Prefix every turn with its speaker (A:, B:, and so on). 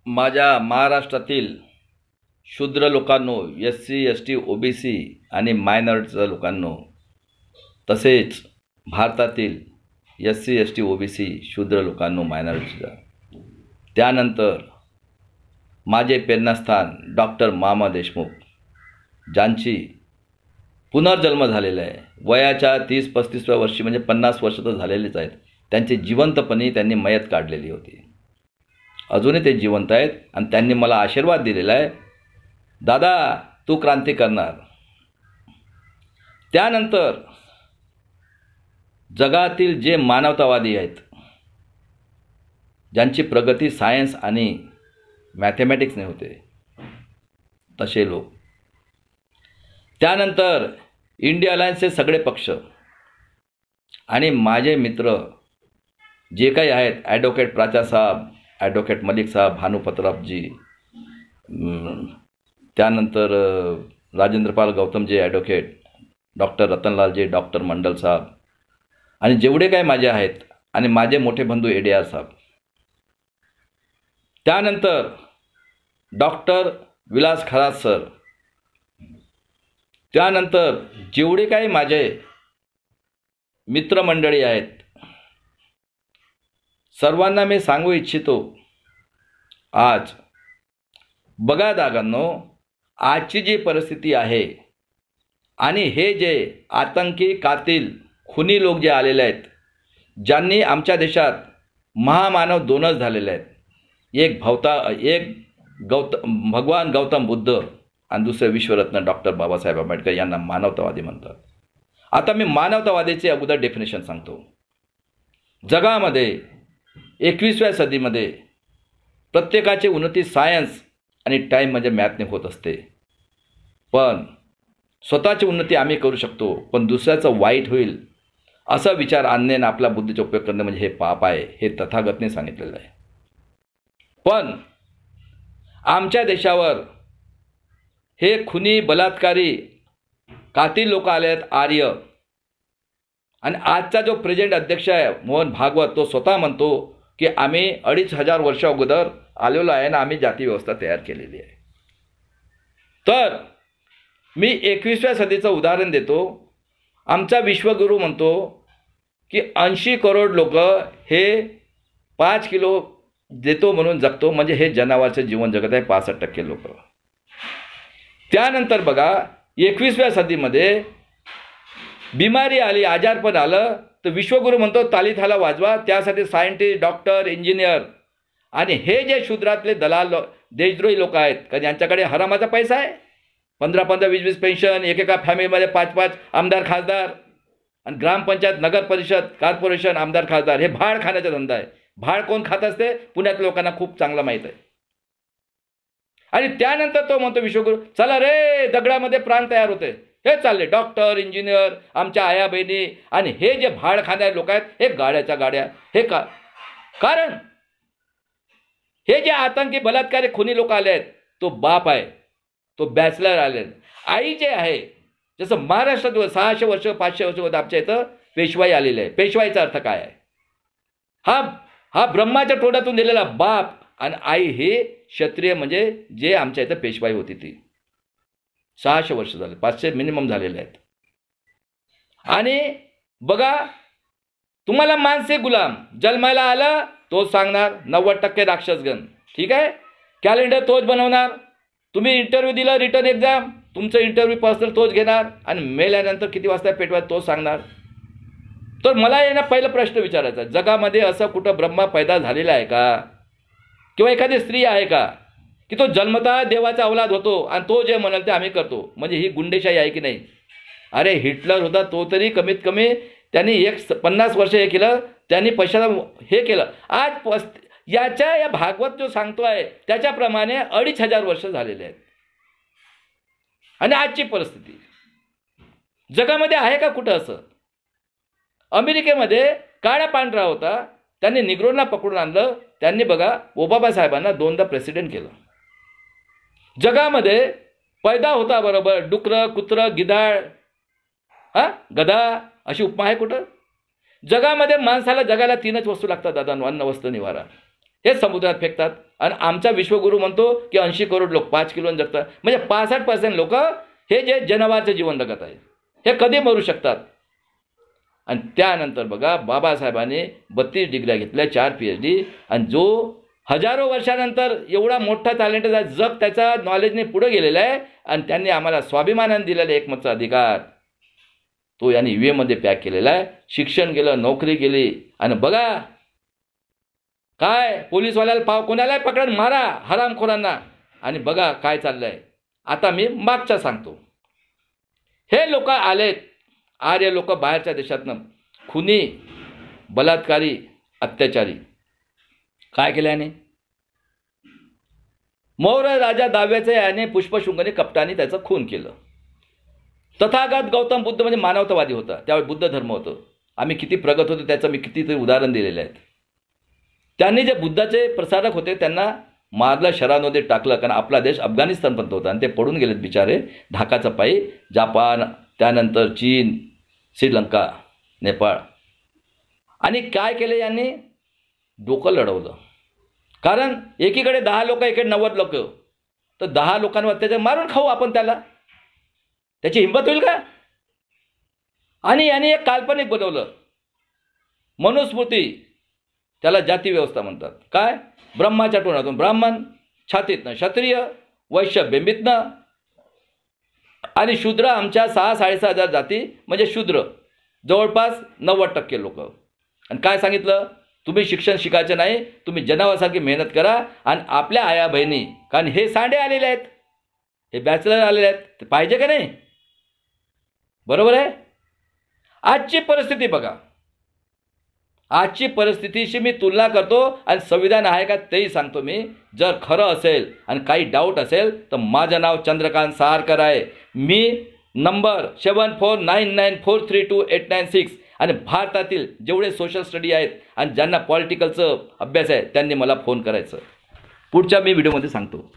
A: माझ्या महाराष्ट्रातील शूद्र लोकांनो, SC ST OBC आणि मायनॉरिटीच्या लोकांनो, तसेच भारतातील SC ST OBC शूद्र लोकांनो, मायनॉरिटीच्या, त्यानंतर माझे प्रेरणास्थान डॉक्टर मामा देशमुख, ज्यांची पुनर्जन्म झालेला आहे, वयाच्या 30-35व्या वर्षी, म्हणजे 50 वर्ष तर झालेलीच आहेत. त्यांची जिवंतपणी त्यांनी मयत काढलेली होती. अजूनही ते जिवंत आहेत आणि त्यांनी मला आशीर्वाद दिलेला आहे, दादा तू क्रांती करणार. त्यानंतर जगातील जे मानवतावादी आहेत, ज्यांची प्रगती सायन्स आणि मॅथमॅटिक्सने होते, तसे लोक. त्यानंतर इंडिया अलायन्सचे सगळे पक्ष आणि माझे मित्र जे काही आहेत, ॲडव्होकेट प्राचा साहेब, ॲडव्होकेट मलिक साहेब, भानू पत्रापजी, त्यानंतर राजेंद्रपाल गौतमजी ॲडव्होकेट, डॉक्टर रतनलालजी, डॉक्टर मंडल साहेब आणि जेवढे काही माझे आहेत, आणि माझे मोठे बंधू ADR साहेब. त्यानंतर डॉक्टर विलास खरात सर. त्यानंतर जेवढे काही माझे मित्रमंडळी आहेत, सर्वांना मी सांगू इच्छितो, आज बघा दादांनो, आजची जी परिस्थिती आहे आणि हे जे आतंकी, कातील, खुनी लोक जे आलेले आहेत, ज्यांनी आमच्या देशात महामानव दोनच झालेले आहेत, एक भगवान गौतम बुद्ध आणि दुसरे विश्वरत्न डॉक्टर बाबासाहेब आंबेडकर, यांना मानवतावादी म्हणतात. आता मी मानवतावादीचे अगोदर डेफिनेशन सांगतो. जगामध्ये 21व्या सदीमध्ये प्रत्येकाची उन्नती सायन्स आणि टाईम म्हणजे मॅथने होत असते. पण स्वतःची उन्नती आम्ही करू शकतो, पण दुसऱ्याचं वाईट होईल असा विचार आणणे आणि आपल्या बुद्धीचा उपयोग करणे म्हणजे हे पाप आहे, हे तथागतने सांगितलेलं आहे. पण आमच्या देशावर हे खुनी, बलात्कारी, कातील लोक आले आहेत, आर्य. आणि आजचा जो प्रेझेंट अध्यक्ष आहे मोहन भागवत, तो स्वतः म्हणतो की आम्ही 2500 वर्ष अगोदर आलेलो आहे ना, आम्ही जाती व्यवस्था तयार केलेली आहे. तर मी 21व्या सदीचं उदाहरण देतो. आमचा विश्वगुरू म्हणतो की 80 करोड लोक हे 5 किलो देतो म्हणून जगतो, म्हणजे हे जनावरचं जीवन जगत आहे 65% लोक. त्यानंतर बघा 21व्या सदीमध्ये बिमारी आली, आजारपण आलं, तर विश्वगुरू म्हणतो तालीथाला वाजवा. त्यासाठी सायंटिस्ट, डॉक्टर, इंजिनियर आणि हे जे शूद्रातले दलाल, देशद्रोही लोक आहेत, कारण यांच्याकडे हरामाचा पैसा आहे. 15-15, 20-20 पेन्शन, एकेका फॅमिलीमध्ये 5-5 आमदार, खासदार, आणि ग्रामपंचायत, नगर परिषद, कॉर्पोरेशन, आमदार, खासदार, हे भाड खाण्याचा धंदा आहे. भाड कोण खात असते? पुण्यात लोकांना खूप चांगला माहीत आहे. आणि त्यानंतर तो म्हणतो विश्वगुरू, चला रे, दगडामध्ये प्राण तयार होते. हे चालले डॉक्टर, इंजिनियर, आमच्या आया बहिणी, आणि हे जे भाड खाणारे लोक आहेत, हे गाड्याच्या गाड्या. हे का? कारण हे जे आतंकी, बलात्कारी, खुनी लोक आले आहेत, तो बाप आहे, तो बॅचलर आले. आई जे आहे, जसं महाराष्ट्रात 600 वर्ष, 500 वर्ष आमच्या इथं पेशवाई आलेली आहे. पेशवाईचा अर्थ काय आहे? हा ब्रह्माच्या तोंडातून दिलेला बाप, आणि आई हे क्षत्रिय, म्हणजे जे आमच्या इथं पेशवाई होती ती. 600 वर्ष झाले, 500 मिनिमम झालेले आहेत. आणि बघा, तुम्हाला मानसिक गुलाम जन्माला आला तोच सांगणार, 90% राक्षसगण, ठीक आहे. कॅलेंडर तोच बनवणार. तुम्ही इंटरव्ह्यू दिला, रिटर्न एक्झाम, तुमचं इंटरव्ह्यू पर्सनल तोच घेणार, आणि मेल्यानंतर किती वाजता पेटवायचं तोच सांगणार. तर मला आहे ना, पहिला प्रश्न विचारायचा, जगामध्ये असं कुठं ब्रह्मा पैदा झालेला आहे का? किंवा एखादी स्त्री आहे का की तो जन्मतः देवाचा अवलाद होतो आणि तो जे म्हणाल ते आम्ही करतो? म्हणजे ही गुंडेशाही आहे की नाही? अरे हिटलर होता, तो तरी कमीत कमी त्यांनी 50 वर्ष हे केलं, त्यांनी पैशाला हे केलं. आज या भागवत जो सांगतो आहे त्याच्याप्रमाणे 2500 वर्ष झालेले आहेत. आणि आजची परिस्थिती जगामध्ये आहे का कुठं असं? अमेरिकेमध्ये काळा पांढरा होता, त्यांनी निग्रोला पकडून आणलं, त्यांनी बघा ओबामा साहेबांना 2दा प्रेसिडेंट केलं. जगामध्ये पैदा होता बरोबर डुकरं, कुत्रं, गिधाड, गधा, अशी उपमा आहे कुठं? जगामध्ये माणसाला जगायला 3च वस्तू लागतात दादा, अन्न, वस्त्र, निवारा. हे समुद्रात फेकतात. आणि आमचा विश्वगुरू म्हणतो की 80 करोड लोक 5 किलोने जगतात. म्हणजे 65% लोक हे जे जनावरचं जीवन जगत आहेत, हे कधी मरू शकतात. आणि त्यानंतर बघा, बाबासाहेबांनी 32 डिग्र्या घेतल्या, 4 PhD, आणि जो हजारो वर्षानंतर एवढा मोठा टॅलेंट आहे, जग त्याचा नॉलेजने पुढे गेलेला आहे, आणि त्यांनी आम्हाला स्वाभिमानाने दिलेला एकमतचा अधिकार तो यांनी UA पॅक केलेला आहे. शिक्षण गेलं, नोकरी गेली, आणि बघा काय पोलीसवाल्याला पाव कोणालाही पकडून मारा हरामखोरांना. आणि बघा काय चाललंय. आता मी मागचा सांगतो. हे लोक आलेत, आर्य लोक बाहेरच्या देशातनं, खुनी, बलात्कारी, अत्याचारी. काय केलं याने? मौर्य राजा दाव्याचे याने पुष्पशृंगने कपटाने त्याचं खून केलं. तथागत गौतम बुद्ध म्हणजे मानवतावादी होता, त्यावेळी बुद्ध धर्म होतं. आम्ही किती प्रगत होतो त्याचं मी कितीतरी उदाहरण दिलेले आहेत. त्यांनी जे बुद्धाचे प्रसारक होते त्यांना मारलं, शरामध्ये टाकलं, कारण आपला देश अफगाणिस्तानपर्यंत होता आणि ते पडून गेलेत बिचारे ढाकाचा पायी. जापान, त्यानंतर चीन, श्रीलंका, नेपाळ. आणि काय केले यांनी? डोकं लढवलं. कारण एकीकडे 10 लोक, एकीकडे 90 लोक, तर 10 लोकांवर त्याच्या मारून खाऊ आपण त्याला, त्याची हिंमत होईल का? आणि यांनी एक काल्पनिक बनवलं, मनुस्मृती, त्याला जाती व्यवस्था म्हणतात. काय? ब्रह्माच्या टोनातून ब्राह्मण, छातीतनं क्षत्रिय, वैश्य बिंबितनं, आणि शूद्र आमच्या 6-6.5 हजार जाती, म्हणजे शूद्र जवळपास 90% लोक. आणि काय सांगितलं? तुम्ही शिक्षण शिकायचं नाही, तुम्ही जनावरासारखी मेहनत करा. आणि आपल्या आया बहिणी, कारण हे सांडे आलेले आहेत, हे बॅचलर आलेले आहेत, ते पाहिजे का नाही? बरोबर आहे. आजची परिस्थिती बघा, आजची परिस्थितीशी मी तुलना करतो आणि संविधान आहे का तेही सांगतो मी. जर खरं असेल आणि काही डाऊट असेल तर माझं नाव चंद्रकांत सहारकर आहे. मी नंबर 7499432896. आणि भारतातील जेवढे सोशल स्टडी आहेत आणि ज्यांना पॉलिटिकलचं अभ्यास आहे त्यांनी मला फोन करायचं. पुढच्या मी व्हिडिओमध्ये सांगतो.